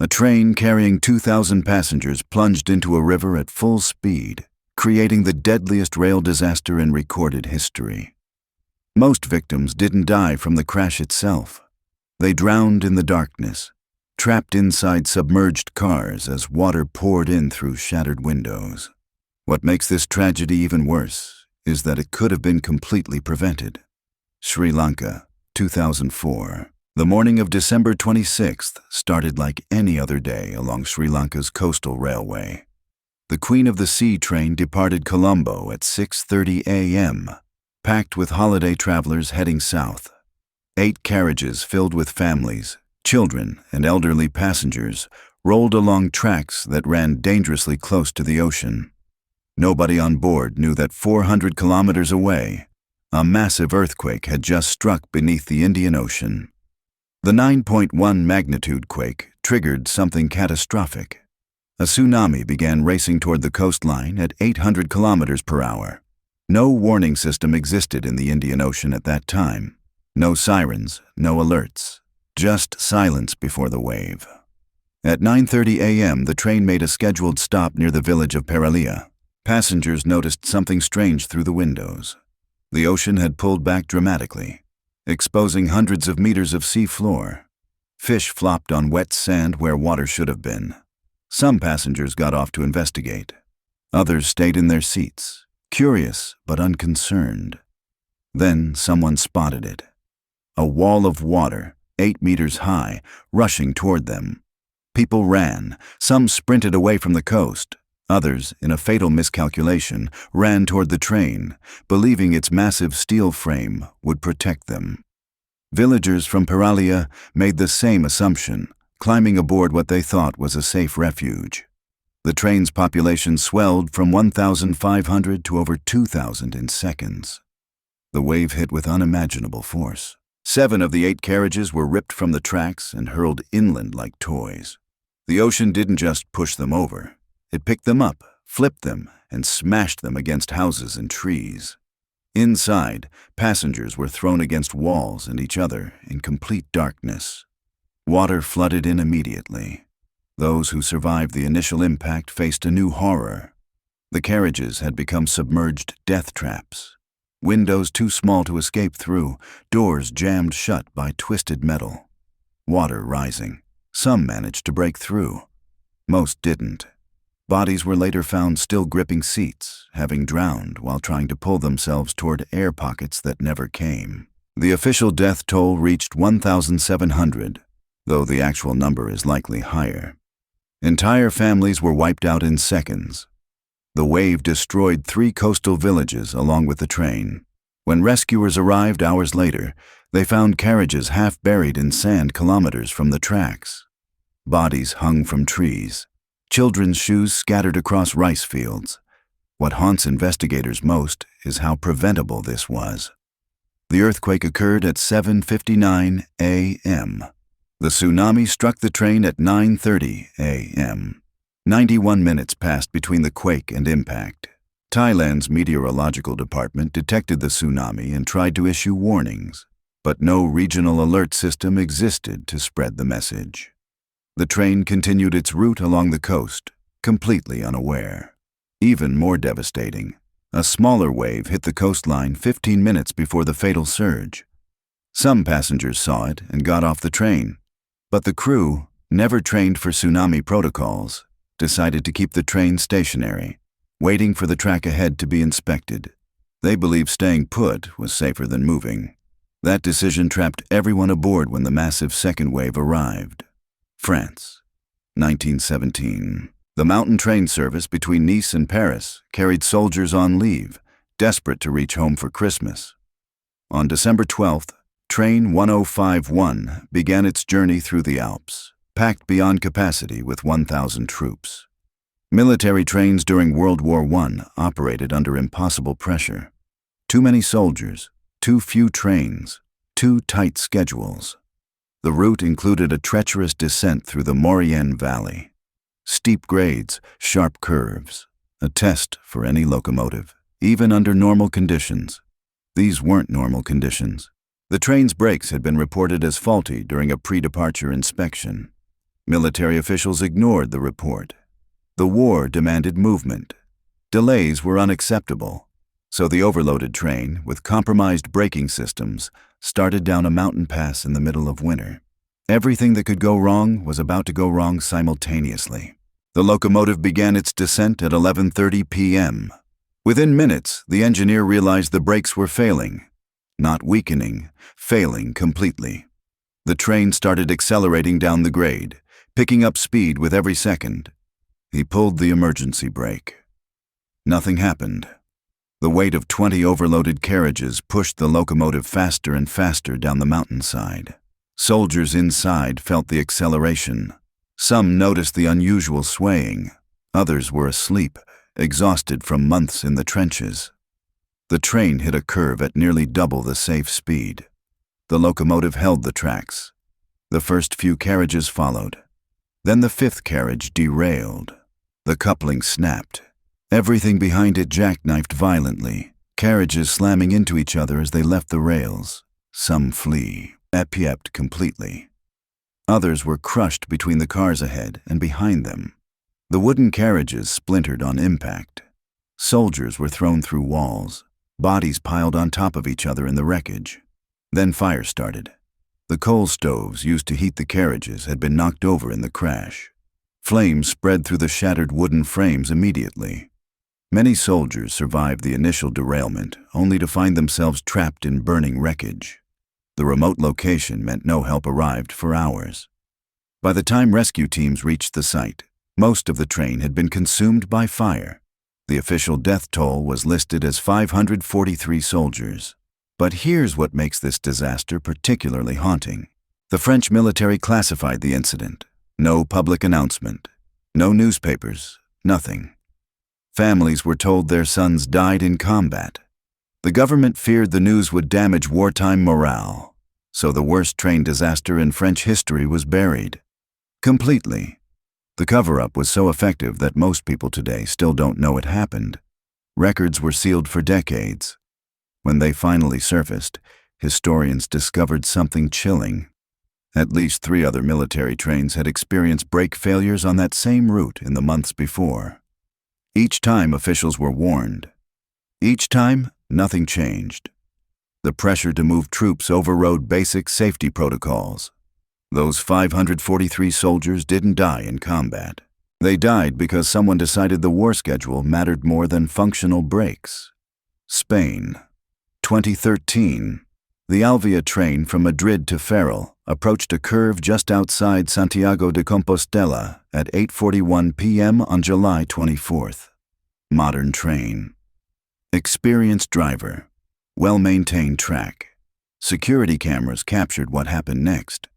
A train carrying 2,000 passengers plunged into a river at full speed, creating the deadliest rail disaster in recorded history. Most victims didn't die from the crash itself. They drowned in the darkness, trapped inside submerged cars as water poured in through shattered windows. What makes this tragedy even worse is that it could have been completely prevented. Sri Lanka, 2004. The morning of December 26th started like any other day along Sri Lanka's coastal railway. The Queen of the Sea train departed Colombo at 6:30 a.m., packed with holiday travelers heading south. 8 carriages filled with families, children, and elderly passengers rolled along tracks that ran dangerously close to the ocean. Nobody on board knew that 400 kilometers away, a massive earthquake had just struck beneath the Indian Ocean. The 9.1 magnitude quake triggered something catastrophic. A tsunami began racing toward the coastline at 800 kilometers per hour. No warning system existed in the Indian Ocean at that time. No sirens, no alerts, just silence before the wave. At 9:30 a.m., the train made a scheduled stop near the village of Paralia. Passengers noticed something strange through the windows. The ocean had pulled back dramatically, exposing hundreds of meters of sea floor. Fish flopped on wet sand where water should have been. Some passengers got off to investigate. Others stayed in their seats, curious but unconcerned. Then someone spotted it. A wall of water, 8 meters high, rushing toward them. People ran. Some sprinted away from the coast. Others, in a fatal miscalculation, ran toward the train, believing its massive steel frame would protect them. Villagers from Paralia made the same assumption, climbing aboard what they thought was a safe refuge. The train's population swelled from 1,500 to over 2,000 in seconds. The wave hit with unimaginable force. 7 of the 8 carriages were ripped from the tracks and hurled inland like toys. The ocean didn't just push them over. It picked them up, flipped them, and smashed them against houses and trees. Inside, passengers were thrown against walls and each other in complete darkness. Water flooded in immediately. Those who survived the initial impact faced a new horror. The carriages had become submerged death traps. Windows too small to escape through, doors jammed shut by twisted metal. Water rising. Some managed to break through. Most didn't. Bodies were later found still gripping seats, having drowned while trying to pull themselves toward air pockets that never came. The official death toll reached 1,700, though the actual number is likely higher. Entire families were wiped out in seconds. The wave destroyed 3 coastal villages along with the train. When rescuers arrived hours later, they found carriages half buried in sand kilometers from the tracks. Bodies hung from trees. Children's shoes scattered across rice fields. What haunts investigators most is how preventable this was. The earthquake occurred at 7:59 a.m. The tsunami struck the train at 9:30 a.m. 91 minutes passed between the quake and impact. Thailand's meteorological department detected the tsunami and tried to issue warnings, but no regional alert system existed to spread the message. The train continued its route along the coast, completely unaware. Even more devastating, a smaller wave hit the coastline 15 minutes before the fatal surge. Some passengers saw it and got off the train, but the crew, never trained for tsunami protocols, decided to keep the train stationary, waiting for the track ahead to be inspected. They believed staying put was safer than moving. That decision trapped everyone aboard when the massive second wave arrived. France, 1917. The mountain train service between Nice and Paris carried soldiers on leave, desperate to reach home for Christmas. On December 12th, Train 1051 began its journey through the Alps, packed beyond capacity with 1,000 troops. Military trains during World War I operated under impossible pressure. Too many soldiers, too few trains, too tight schedules. The route included a treacherous descent through the Maurienne Valley. Steep grades, sharp curves, a test for any locomotive, even under normal conditions. These weren't normal conditions. The train's brakes had been reported as faulty during a pre-departure inspection. Military officials ignored the report. The war demanded movement. Delays were unacceptable, so the overloaded train, with compromised braking systems, started down a mountain pass in the middle of winter. Everything that could go wrong was about to go wrong simultaneously. The locomotive began its descent at 11:30 p.m. Within minutes, the engineer realized the brakes were failing. Not weakening, failing completely. The train started accelerating down the grade, picking up speed with every second. He pulled the emergency brake. Nothing happened. The weight of 20 overloaded carriages pushed the locomotive faster and faster down the mountainside. Soldiers inside felt the acceleration. Some noticed the unusual swaying. Others were asleep, exhausted from months in the trenches. The train hit a curve at nearly double the safe speed. The locomotive held the tracks. The first few carriages followed. Then the fifth carriage derailed. The coupling snapped. Everything behind it jackknifed violently, carriages slamming into each other as they left the rails. Some flee, épieped completely. Others were crushed between the cars ahead and behind them. The wooden carriages splintered on impact. Soldiers were thrown through walls, bodies piled on top of each other in the wreckage. Then fire started. The coal stoves used to heat the carriages had been knocked over in the crash. Flames spread through the shattered wooden frames immediately. Many soldiers survived the initial derailment, only to find themselves trapped in burning wreckage. The remote location meant no help arrived for hours. By the time rescue teams reached the site, most of the train had been consumed by fire. The official death toll was listed as 543 soldiers. But here's what makes this disaster particularly haunting. The French military classified the incident. No public announcement. No newspapers. Nothing. Families were told their sons died in combat. The government feared the news would damage wartime morale, so the worst train disaster in French history was buried. Completely. The cover-up was so effective that most people today still don't know it happened. Records were sealed for decades. When they finally surfaced, historians discovered something chilling. At least 3 other military trains had experienced brake failures on that same route in the months before. Each time officials were warned. Each time, nothing changed. The pressure to move troops overrode basic safety protocols. Those 543 soldiers didn't die in combat. They died because someone decided the war schedule mattered more than functional brakes. Spain. 2013. The Alvia train from Madrid to Ferrol approached a curve just outside Santiago de Compostela at 8:41 p.m. on July 24th. Modern train. Experienced driver. Well-maintained track. Security cameras captured what happened next.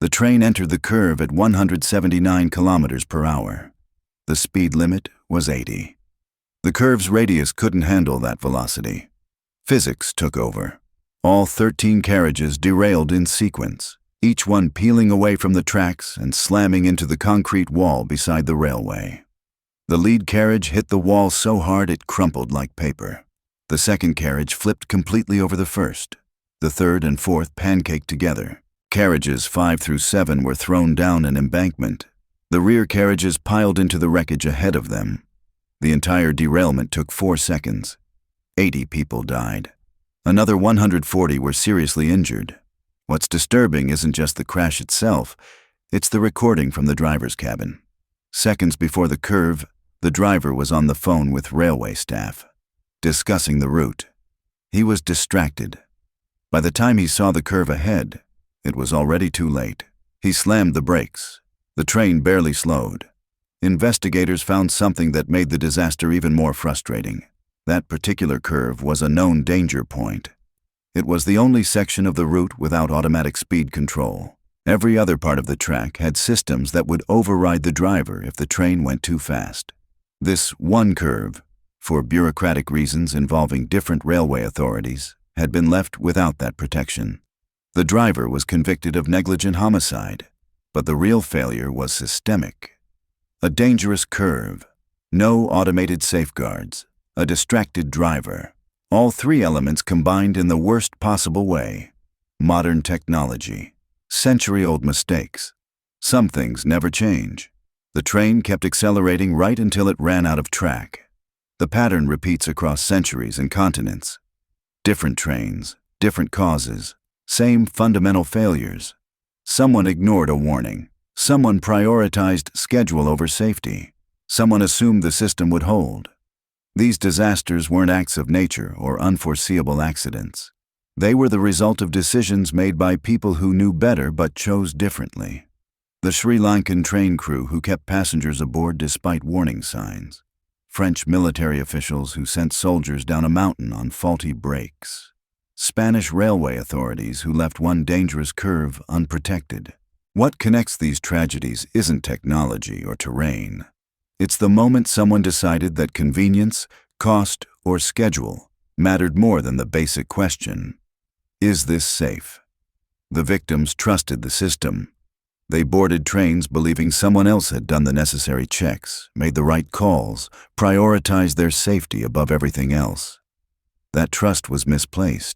The train entered the curve at 179 kilometers per hour. The speed limit was 80. The curve's radius couldn't handle that velocity. Physics took over. All 13 carriages derailed in sequence, each one peeling away from the tracks and slamming into the concrete wall beside the railway. The lead carriage hit the wall so hard it crumpled like paper. The second carriage flipped completely over the first. The third and fourth pancaked together. Carriages 5 through 7 were thrown down an embankment. The rear carriages piled into the wreckage ahead of them. The entire derailment took 4 seconds. 80 people died. Another 140 were seriously injured. What's disturbing isn't just the crash itself, it's the recording from the driver's cabin. Seconds before the curve, the driver was on the phone with railway staff, discussing the route. He was distracted. By the time he saw the curve ahead, it was already too late. He slammed the brakes. The train barely slowed. Investigators found something that made the disaster even more frustrating. That particular curve was a known danger point. It was the only section of the route without automatic speed control. Every other part of the track had systems that would override the driver if the train went too fast. This one curve, for bureaucratic reasons involving different railway authorities, had been left without that protection. The driver was convicted of negligent homicide, but the real failure was systemic. A dangerous curve, no automated safeguards, a distracted driver. All 3 elements combined in the worst possible way. Modern technology. Century-old mistakes. Some things never change. The train kept accelerating right until it ran out of track. The pattern repeats across centuries and continents. Different trains, different causes, same fundamental failures. Someone ignored a warning. Someone prioritized schedule over safety. Someone assumed the system would hold. These disasters weren't acts of nature or unforeseeable accidents. They were the result of decisions made by people who knew better but chose differently. The Sri Lankan train crew who kept passengers aboard despite warning signs. French military officials who sent soldiers down a mountain on faulty brakes. Spanish railway authorities who left one dangerous curve unprotected. What connects these tragedies isn't technology or terrain. It's the moment someone decided that convenience, cost, or schedule mattered more than the basic question: is this safe? The victims trusted the system. They boarded trains believing someone else had done the necessary checks, made the right calls, prioritized their safety above everything else. That trust was misplaced.